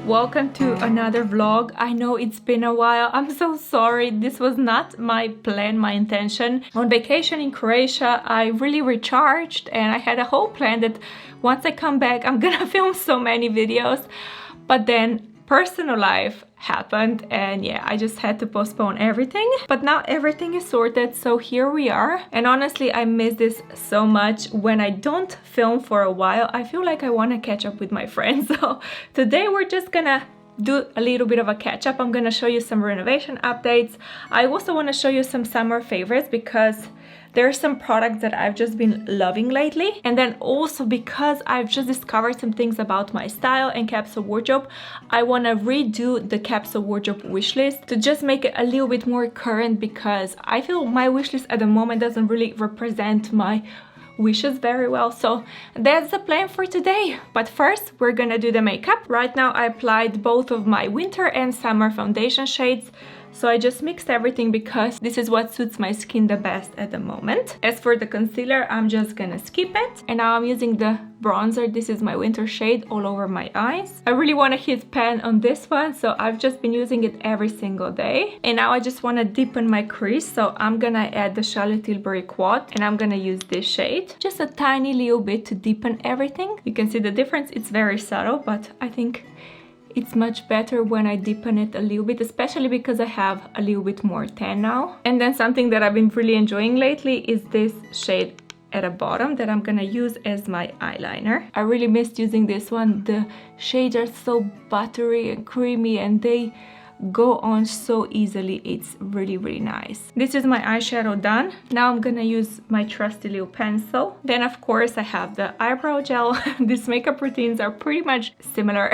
welcome to another vlog. I know it's been a while. I'm so sorry. This was not my plan, my intention. On vacation in Croatia, I really recharged and I had a whole plan that once I come back, I'm gonna film so many videos. But then personal life happened and yeah, I just had to postpone everything. But now everything is sorted, so here we are. And honestly, I miss this so much. When I don't film for a while, I feel like I want to catch up with my friends. So today we're just gonna do a little bit of a catch up. I'm gonna show you some renovation updates. I also want to show you some summer favorites because there are some products that I've just been loving lately. And then also because I've just discovered some things about my style and capsule wardrobe, I want to redo the capsule wardrobe wish list to just make it a little bit more current, because I feel my wish list at the moment doesn't really represent my wishes very well. So that's the plan for today. But first we're gonna do the makeup. Right now I applied both of my winter and summer foundation shades. So I just mixed everything because this is what suits my skin the best at the moment. As for the concealer, I'm just gonna skip it. And now I'm using the bronzer. This is my winter shade all over my eyes. I really want to hit pan on this one, so I've just been using it every single day. And now I just want to deepen my crease, so I'm gonna add the Charlotte Tilbury Quad and I'm gonna use this shade. Just a tiny little bit to deepen everything. You can see the difference. It's very subtle, but I think it's much better when I deepen it a little bit, especially because I have a little bit more tan now. And then something that I've been really enjoying lately is this shade at the bottom that I'm gonna use as my eyeliner. I really missed using this one. The shades are so buttery and creamy and they go on so easily. It's really, really nice. This is my eyeshadow done. Now I'm gonna use my trusty little pencil. Then of course I have the eyebrow gel. These makeup routines are pretty much similar.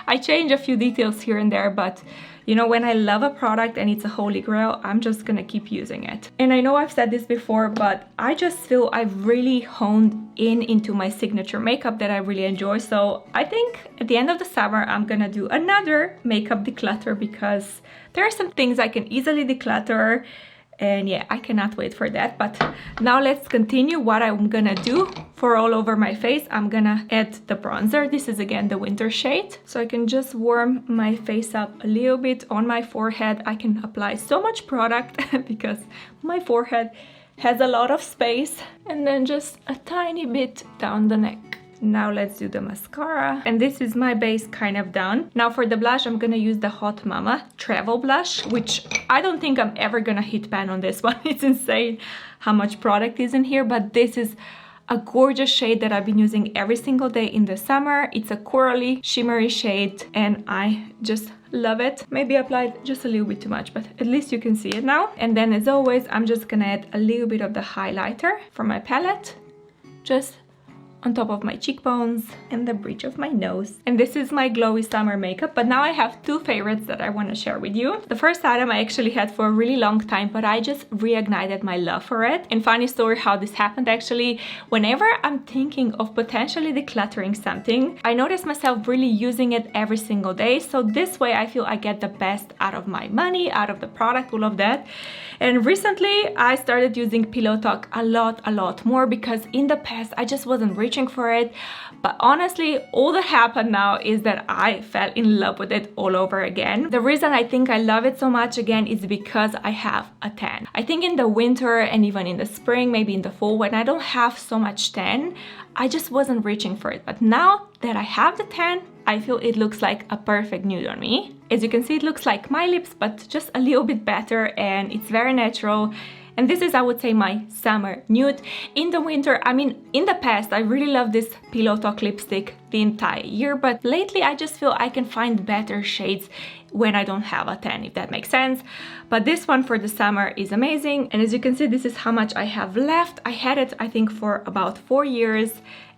I change a few details here and there, but you know, when I love a product and it's a holy grail, I'm just gonna keep using it. And I know I've said this before, but I just feel I've really honed into my signature makeup that I really enjoy. So I think at the end of the summer, I'm gonna do another makeup declutter because there are some things I can easily declutter. And yeah, I cannot wait for that. But now let's continue. What I'm gonna do for all over my face, I'm gonna add the bronzer. This is again the winter shade, so I can just warm my face up a little bit on my forehead. I can apply so much product because my forehead has a lot of space, and then just a tiny bit down the neck. Now let's do the mascara, and this is my base kind of done. Now for the blush, I'm gonna use the Hot Mama Travel Blush, which I don't think I'm ever gonna hit pan on this one. It's insane how much product is in here, but this is a gorgeous shade that I've been using every single day in the summer. It's a corally, shimmery shade, and I just love it. Maybe I applied just a little bit too much, but at least you can see it now. And then as always, I'm just gonna add a little bit of the highlighter from my palette, just on top of my cheekbones and the bridge of my nose. And this is my glowy summer makeup. But now I have two favorites that I want to share with you. The first item I actually had for a really long time, but I just reignited my love for it. And funny story how this happened actually. Whenever I'm thinking of potentially decluttering something, I notice myself really using it every single day. So this way I feel I get the best out of my money, out of the product, all of that. And recently I started using Pillow Talk a lot more, because in the past I just wasn't reaching for it. But honestly, all that happened now is that I fell in love with it all over again. The reason I think I love it so much again is because I have a tan. I think in the winter and even in the spring, maybe in the fall, when I don't have so much tan, I just wasn't reaching for it. But now that I have the tan, I feel it looks like a perfect nude on me. As you can see, it looks like my lips, but just a little bit better, and it's very natural. And this is, I would say, my summer nude. In the winter, I mean, in the past, I really love this Pillow Talk lipstick the entire year, but lately I just feel I can find better shades when I don't have a tan, if that makes sense. But this one for the summer is amazing. And as you can see, this is how much I have left. I had it, I think, for about 4 years.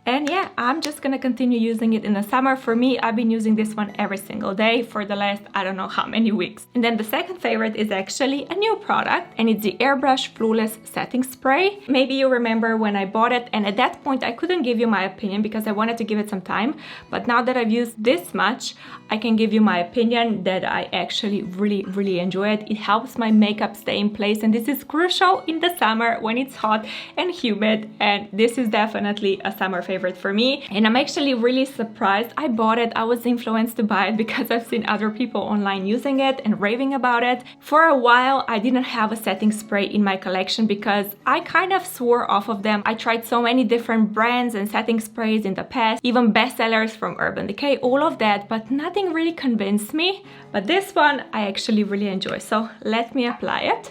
And yeah, I'm just gonna continue using it in the summer. For me, I've been using this one every single day for the last, I don't know how many weeks. And then the second favorite is actually a new product, and it's the Airbrush Flawless Setting Spray. Maybe you remember when I bought it, and at that point I couldn't give you my opinion because I wanted to give it some time. But now that I've used this much, I can give you my opinion that I actually really enjoy it. It helps my makeup stay in place, and this is crucial in the summer when it's hot and humid, and this is definitely a summer favorite favorite for me, and I'm actually really surprised I bought it. I was influenced to buy it because I've seen other people online using it and raving about it. For a while I didn't have a setting spray in my collection because I kind of swore off of them. I tried so many different brands and setting sprays in the past, even bestsellers from Urban Decay, all of that, but nothing really convinced me. But this one I actually really enjoy, so let me apply it.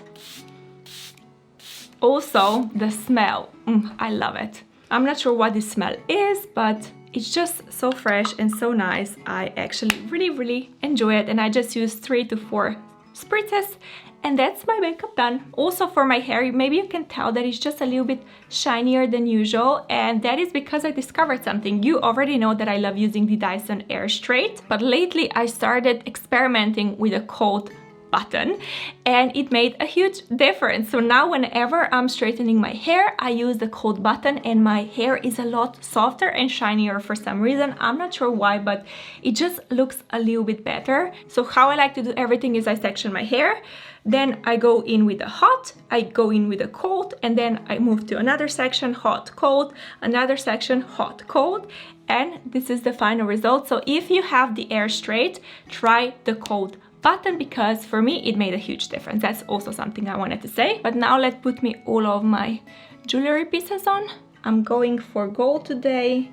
Also, the smell, I love it. I'm not sure what this smell is, but it's just so fresh and so nice. I actually really enjoy it, and I just use 3 to 4 spritzes, and that's my makeup done. Also for my hair, maybe you can tell that it's just a little bit shinier than usual, and that is because I discovered something. You already know that I love using the Dyson Air Straight, but lately I started experimenting with a cold button, and it made a huge difference. So now whenever I'm straightening my hair, I use the cold button, and my hair is a lot softer and shinier for some reason. I'm not sure why, but it just looks a little bit better. So how I like to do everything is I section my hair, then I go in with the hot, I go in with the cold, and then I move to another section, hot, cold, another section, hot, cold, and this is the final result. So if you have the Air Straight, try the cold button, because for me it made a huge difference. That's also something I wanted to say. But now let's put me all of my jewelry pieces on. I'm going for gold today,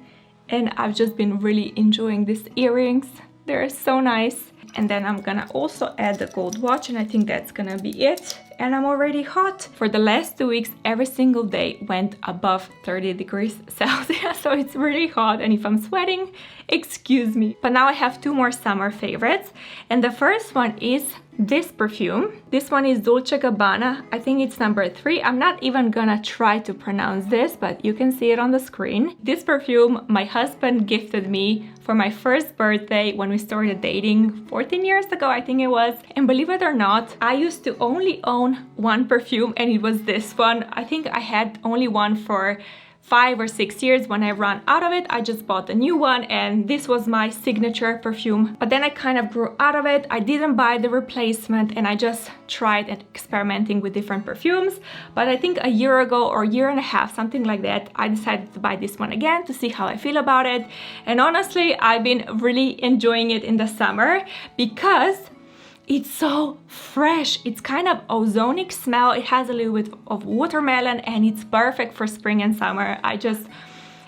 and I've just been really enjoying these earrings. They're so nice. And then I'm gonna also add the gold watch, and I think that's gonna be it. And I'm already hot. For the last 2 weeks, every single day went above 30 degrees Celsius, so it's really hot, and if I'm sweating, excuse me. But now I have 2 more summer favorites, and the first one is this perfume. This one is Dolce & Gabbana. I think it's number 3. I'm not even gonna try to pronounce this, but you can see it on the screen. This perfume my husband gifted me for my first birthday when we started dating 14 years ago, I think it was. And believe it or not, I used to only own one perfume, and it was this one. I think I had only one for 5 or 6 years. When I ran out of it, I just bought a new one, and this was my signature perfume. But then I kind of grew out of it. I didn't buy the replacement, and I just tried experimenting with different perfumes. But I think a year ago or a year and a half, something like that, I decided to buy this one again to see how I feel about it. And honestly, I've been really enjoying it in the summer because it's so fresh. It's kind of ozonic smell. It has a little bit of watermelon, and it's perfect for spring and summer.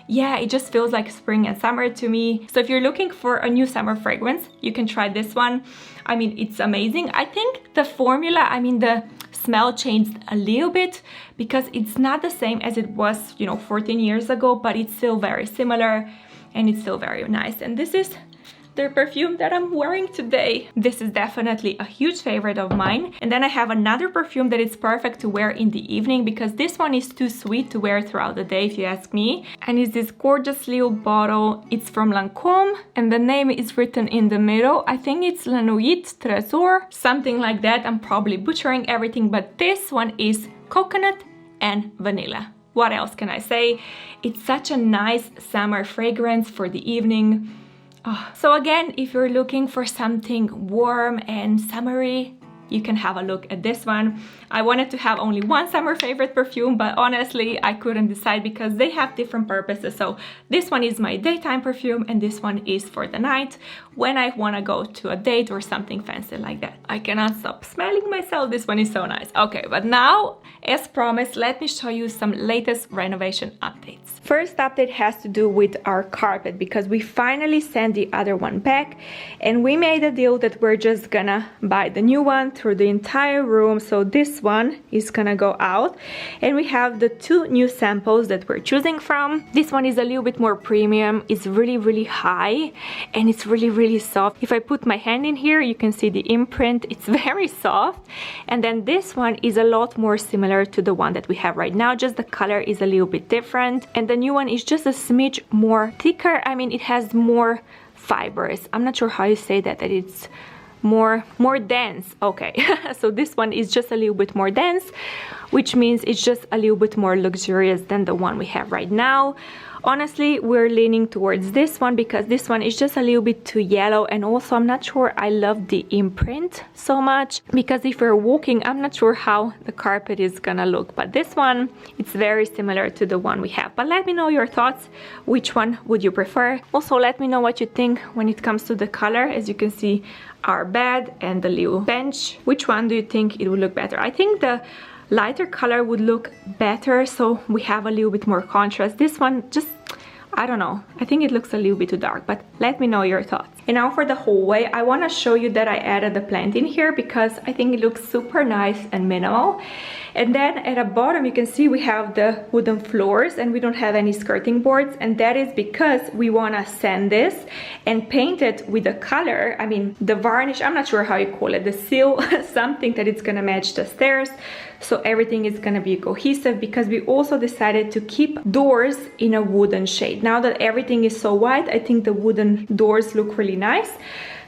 Yeah, it just feels like spring and summer to me. So if you're looking for a new summer fragrance, you can try this one. I mean, it's amazing. I think the formula, the smell changed a little bit because it's not the same as it was, 14 years ago, but it's still very similar, and it's still very nice. And this is the perfume that I'm wearing today. This is definitely a huge favorite of mine. And then I have another perfume that is perfect to wear in the evening, because this one is too sweet to wear throughout the day, if you ask me. And it's this gorgeous little bottle. It's from Lancôme, and the name is written in the middle. I think it's La Nuit Trésor, something like that. I'm probably butchering everything, but this one is coconut and vanilla. What else can I say? It's such a nice summer fragrance for the evening. Oh. So again, if you're looking for something warm and summery, you can have a look at this one. I wanted to have only one summer favorite perfume, but honestly, I couldn't decide because they have different purposes. So this one is my daytime perfume, and this one is for the night when I want to go to a date or something fancy like that. I cannot stop smelling myself. This one is so nice. Okay, but now, as promised, let me show you some latest renovation updates. First update has to do with our carpet, because we finally sent the other one back, and we made a deal that we're just gonna buy the new one through the entire room. So this one is gonna go out, and we have the 2 new samples that we're choosing from. This one is a little bit more premium. It's really high, and it's really soft. If I put my hand in here, you can see the imprint. It's very soft. And then this one is a lot more similar to the one that we have right now, just the color is a little bit different. And the new one is just a smidge more thicker. It has more fibers. I'm not sure how you say that it's more dense. Okay. So this one is just a little bit more dense, which means it's just a little bit more luxurious than the one we have right now. Honestly, we're leaning towards this one because this one is just a little bit too yellow, and also I'm not sure I love the imprint so much, because if we're walking, I'm not sure how the carpet is gonna look. But this one, it's very similar to the one we have. But let me know your thoughts. Which one would you prefer? Also, let me know what you think when it comes to the color. As you can see, our bed and the little bench. Which one do you think it would look better? I think the lighter color would look better, so we have a little bit more contrast. This one, just, I don't know, I think it looks a little bit too dark, but let me know your thoughts. And now for the hallway, I want to show you that I added a plant in here because I think it looks super nice and minimal. And then at the bottom you can see we have the wooden floors and we don't have any skirting boards, and that is because we want to sand this and paint it with the color, I mean the varnish, I'm not sure how you call it, the seal, something that it's gonna match the stairs, so everything is gonna be cohesive, because we also decided to keep doors in a wooden shade. Now that everything is so white, I think the wooden doors look really nice.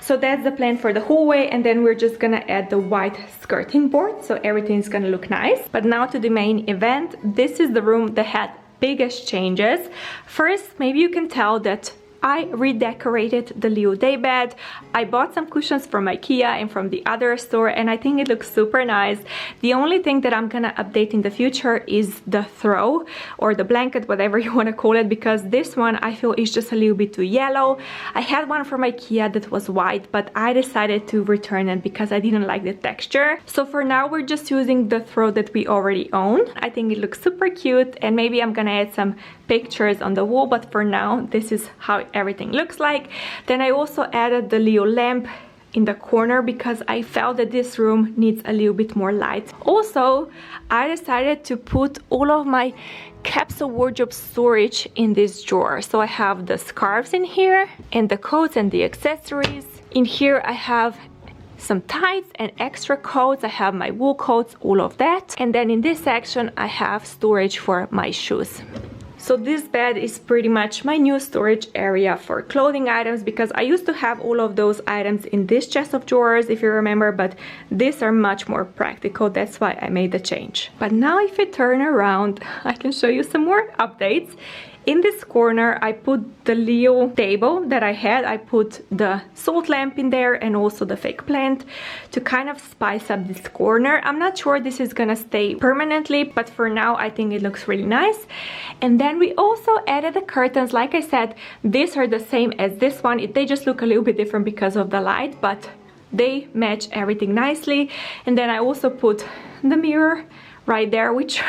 So that's the plan for the hallway, and then we're just gonna add the white skirting board, so everything's gonna look nice. But now to the main event. This is the room that had biggest changes. First, maybe you can tell that I redecorated the little day bed. I bought some cushions from IKEA and from the other store, and I think it looks super nice. The only thing that I'm gonna update in the future is the throw, or the blanket, whatever you want to call it, because this one I feel is just a little bit too yellow. I had one from IKEA that was white, but I decided to return it because I didn't like the texture. So for now we're just using the throw that we already own. I think it looks super cute, and maybe I'm gonna add some pictures on the wall, but for now this is how everything looks like. Then I also added the little lamp in the corner because I felt that this room needs a little bit more light. Also, I decided to put all of my capsule wardrobe storage in this drawer. So I have the scarves in here and the coats and the accessories. In here I have some tights and extra coats. I have my wool coats, all of that. And then in this section I have storage for my shoes. So this bed is pretty much my new storage area for clothing items, because I used to have all of those items in this chest of drawers, if you remember, but these are much more practical. That's why I made the change. But now if you turn around, I can show you some more updates. In this corner, I put the little table that I had. I put the salt lamp in there and also the fake plant to kind of spice up this corner. I'm not sure this is gonna stay permanently, but for now I think it looks really nice. And then we also added the curtains. Like I said, these are the same as this one. They just look a little bit different because of the light, but they match everything nicely. And then I also put the mirror right there, which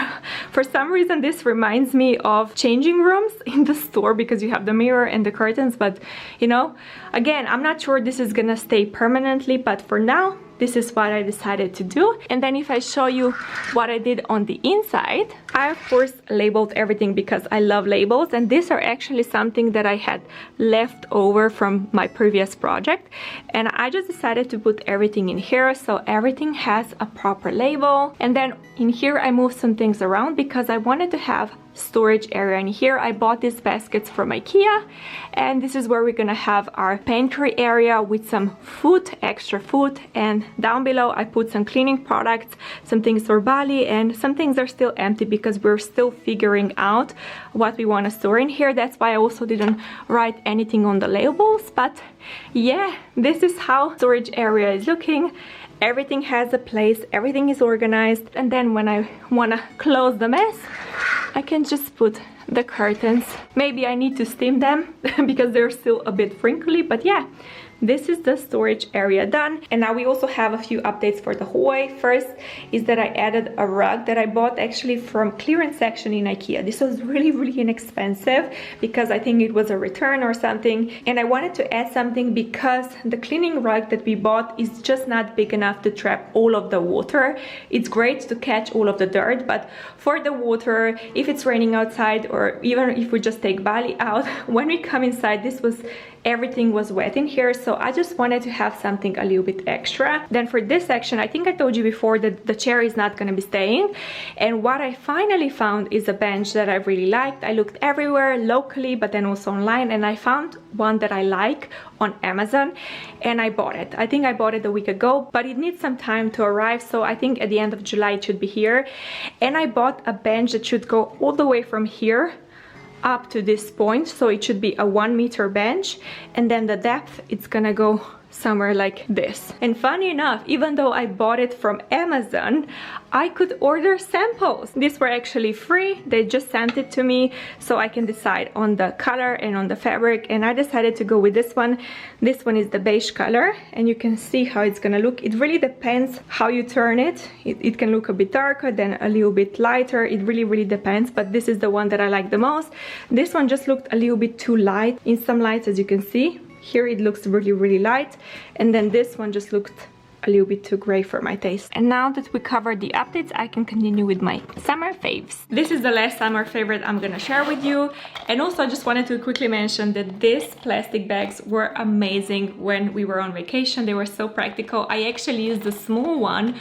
for some reason this reminds me of changing rooms in the store, because you have the mirror and the curtains. But you know, again, I'm not sure this is gonna stay permanently, but for now this is what I decided to do. And then if I show you what I did on the inside, I of course labeled everything because I love labels, and these are actually something that I had left over from my previous project, and I just decided to put everything in here so everything has a proper label. And then in here I moved some things around because I wanted to have storage area. And here I bought these baskets from IKEA, and this is where we're gonna have our pantry area with some food, extra food. And down below I put some cleaning products, some things for Bali, and some things are still empty because we're still figuring out what we want to store in here. That's why I also didn't write anything on the labels. But yeah, this is how storage area is looking. Everything has a place, everything is organized. And then when I want to close the mess, I can just put the curtains. Maybe I need to steam them because they're still a bit wrinkly, but yeah, this is the storage area done. And now we also have a few updates for the hallway. First is that I added a rug that I bought actually from clearance section in IKEA. This was really inexpensive because I think it was a return or something, and I wanted to add something because the cleaning rug that we bought is just not big enough to trap all of the water. It's great to catch all of the dirt, but for the water, if it's raining outside, or even if we just take Bali out, when we come inside, everything was wet in here, so I just wanted to have something a little bit extra. Then for this section, I think I told you before that the chair is not going to be staying, and what I finally found is a bench that I really liked. I looked everywhere locally, but then also online, and I found one that I like on Amazon, and I bought it. I think I bought it a week ago, but it needs some time to arrive, so I think at the end of July it should be here. And I bought a bench that should go all the way from here up to this point, so it should be a 1-meter bench, and then the depth, it's gonna go somewhere like this. And funny enough, even though I bought it from Amazon, I could order samples. These were actually free. They just sent it to me so I can decide on the color and on the fabric, and I decided to go with this one. This one is the beige color, and you can see how it's gonna look. It really depends how you turn it. It can look a bit darker, then a little bit lighter. It really depends, but this is the one that I like the most. This one just looked a little bit too light in some lights, as you can see. Here it looks really light, and then this one just looked a little bit too gray for my taste. And now that we covered the updates, I can continue with my summer faves. This is the last summer favorite I'm gonna share with you. And also I just wanted to quickly mention that these plastic bags were amazing when we were on vacation. They were so practical. I actually used the small one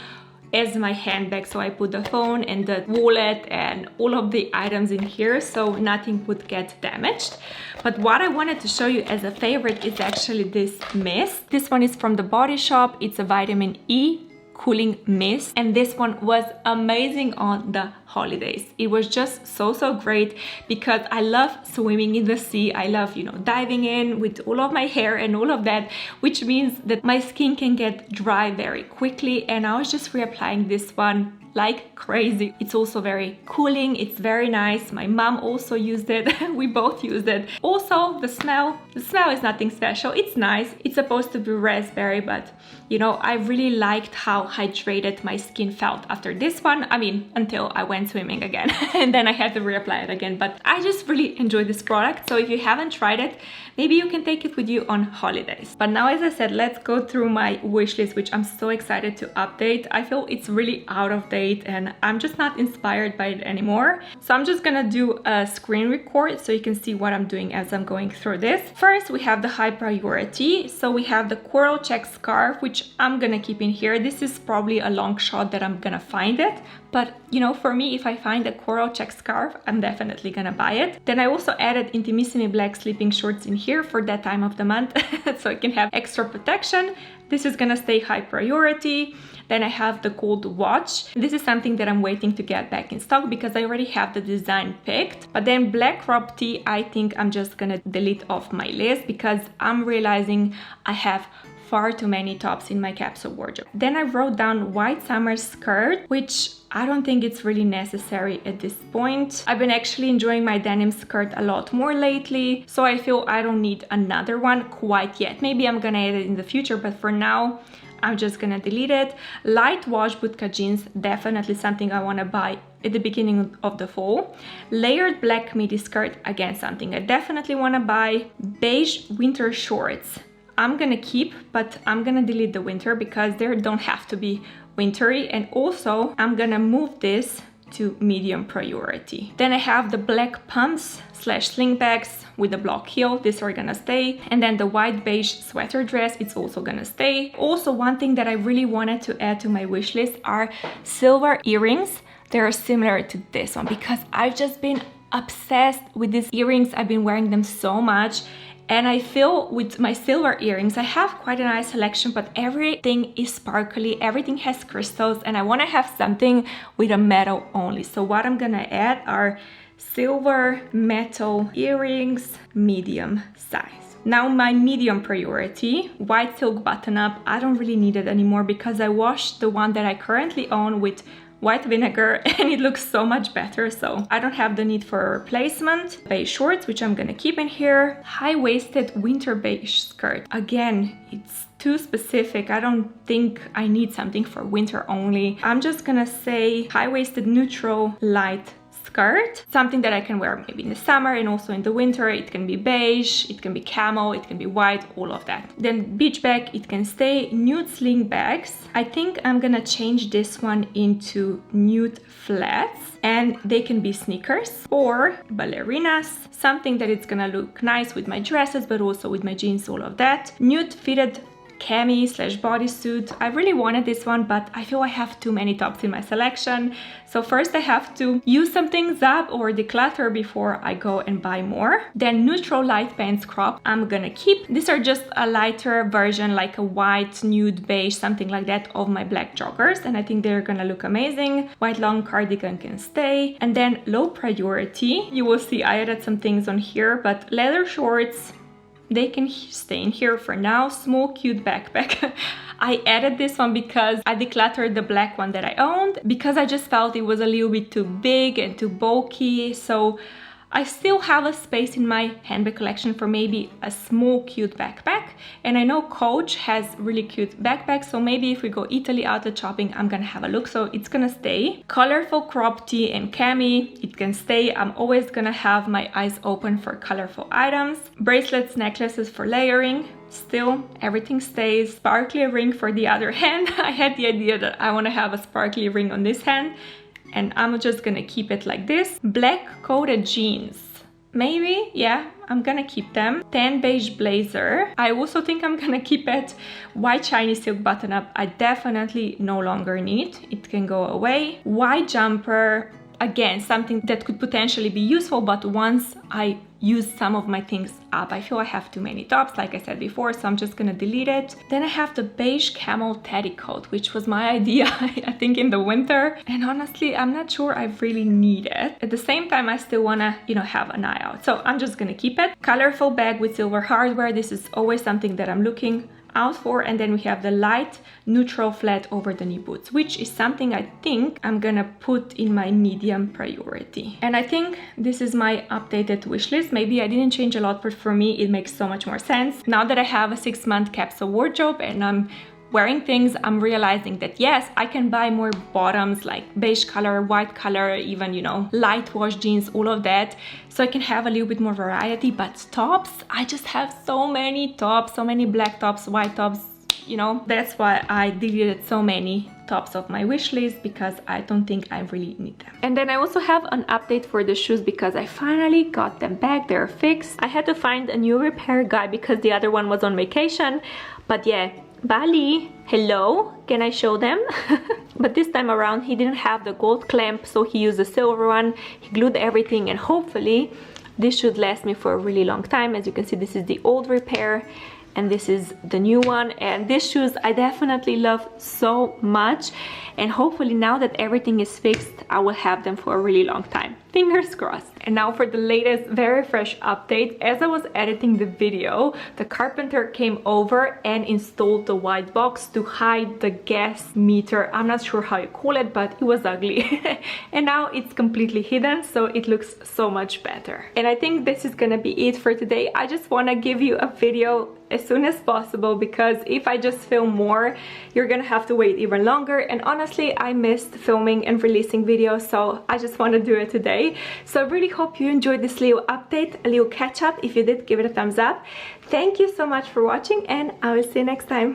as my handbag, so I put the phone and the wallet and all of the items in here so nothing would get damaged. But what I wanted to show you as a favorite is actually this mist. This one is from the Body Shop. It's a vitamin E cooling mist, and this one was amazing on the holidays. It was just so great because I love swimming in the sea. I love, you know, diving in with all of my hair and all of that, which means that my skin can get dry very quickly, and I was just reapplying this one like crazy. It's also very cooling. It's very nice. My mom also used it. We both used it. Also, the smell is nothing special. It's nice. It's supposed to be raspberry, but you know, I really liked how hydrated my skin felt after this one. I mean, until I went swimming again and then I had to reapply it again. But I just really enjoyed this product. So if you haven't tried it, maybe you can take it with you on holidays. But now, as I said, let's go through my wish list, which I'm so excited to update. I feel it's really out of date and I'm just not inspired by it anymore. So I'm just gonna do a screen record so you can see what I'm doing as I'm going through this. First, we have the high priority. So we have the coral check scarf, which I'm gonna keep in here. This is probably a long shot that I'm gonna find it. But you know, for me, if I find a coral check scarf, I'm definitely gonna buy it. Then I also added Intimissimi black sleeping shorts in here for that time of the month so I can have extra protection. This is gonna stay high priority. Then I have the gold watch. This is something that I'm waiting to get back in stock because I already have the design picked. But then black crop tee, I think I'm just gonna delete off my list because I'm realizing I have far too many tops in my capsule wardrobe. Then I wrote down white summer skirt, which I don't think it's really necessary at this point. I've been actually enjoying my denim skirt a lot more lately, so I feel I don't need another one quite yet. Maybe I'm gonna add it in the future, but for now, I'm just gonna delete it. Light wash Budka jeans, definitely something I wanna buy at the beginning of the fall. Layered black midi skirt, again, something I definitely wanna buy. Beige winter shorts, I'm gonna keep, but I'm gonna delete the winter because they don't have to be wintry. And also, I'm gonna move this to medium priority. Then I have the black pumps / slingbacks with the block heel. These are gonna stay. And then the white beige sweater dress, it's also gonna stay. Also, one thing that I really wanted to add to my wish list are silver earrings. They're similar to this one because I've just been obsessed with these earrings. I've been wearing them so much. And I feel with my silver earrings, I have quite a nice selection, but everything is sparkly, everything has crystals, and I want to have something with a metal only. So what I'm gonna add are silver metal earrings, medium size. Now my medium priority, white silk button up, I don't really need it anymore because I washed the one that I currently own with white vinegar and it looks so much better, so I don't have the need for a replacement. Beige shorts, which I'm gonna keep in here. High-waisted winter beige skirt. Again, it's too specific. I don't think I need something for winter only. I'm just gonna say high-waisted neutral light skirt, something that I can wear maybe in the summer and also in the winter. It can be beige, it can be camel, it can be white, all of that. Then beach bag, it can stay. Nude sling bags, I think I'm gonna change this one into nude flats, and they can be sneakers or ballerinas, something that it's gonna look nice with my dresses but also with my jeans, all of that. Nude fitted cami slash bodysuit. I really wanted this one, but I feel I have too many tops in my selection. So first I have to use some things up or declutter before I go and buy more. Then neutral light pants crop I'm gonna keep. These are just a lighter version, like a white, nude, beige, something like that, of my black joggers, and I think they're gonna look amazing. White long cardigan can stay. And then low priority, you will see I added some things on here, but leather shorts, they can stay in here for now. Small cute backpack. I added this one because I decluttered the black one that I owned, because I just felt it was a little bit too big and too bulky. So I still have a space in my handbag collection for maybe a small cute backpack, and I know Coach has really cute backpacks, so maybe if we go Italy outlet shopping I'm gonna have a look, so it's gonna stay. Colorful crop tee and cami, it can stay. I'm always gonna have my eyes open for colorful items. Bracelets, necklaces for layering, still everything stays. Sparkly ring for the other hand. I had the idea that I want to have a sparkly ring on this hand, and I'm just gonna keep it like this. Black coated jeans, maybe, yeah, I'm gonna keep them. Tan beige blazer, I also think I'm gonna keep it. White shiny silk button up, I definitely no longer need, it can go away. White jumper, again, something that could potentially be useful, but once I use some of my things up, I feel I have too many tops, like I said before, so I'm just gonna delete it. Then I have the beige camel teddy coat, which was my idea, I think, in the winter, and honestly I'm not sure I really need it. At the same time I still wanna, you know, have an eye out, so I'm just gonna keep it. Colorful bag with silver hardware, this is always something that I'm looking out for. And then we have the light neutral flat over the knee boots, which is something I think I'm gonna put in my medium priority. And I think this is my updated wish list. Maybe I didn't change a lot, but for me it makes so much more sense now that I have a 6-month capsule wardrobe and I'm wearing things. I'm realizing that yes, I can buy more bottoms like beige color, white color, even, you know, light wash jeans, all of that, so I can have a little bit more variety. But tops, I just have so many tops, so many black tops, white tops, you know. That's why I deleted so many tops of my wish list, because I don't think I really need them. And then I also have an update for the shoes, because I finally got them back. They're fixed. I had to find a new repair guy because the other one was on vacation. But yeah, Bali, hello, can I show them? But this time around he didn't have the gold clamp, so he used the silver one. He glued everything, and hopefully this should last me for a really long time. As you can see, this is the old repair and this is the new one, and these shoes I definitely love so much, and hopefully now that everything is fixed I will have them for a really long time. Fingers crossed. And now for the latest very fresh update. As I was editing the video, the carpenter came over and installed the white box to hide the gas meter. I'm not sure how you call it, but it was ugly. And now it's completely hidden, so it looks so much better. And I think this is gonna be it for today. I just want to give you a video as soon as possible, because if I just film more, you're gonna have to wait even longer, and honestly I missed filming and releasing videos, so I just want to do it today. So I really hope you enjoyed this little update, a little catch up. If you did, give it a thumbs up. Thank you so much for watching, and I will see you next time.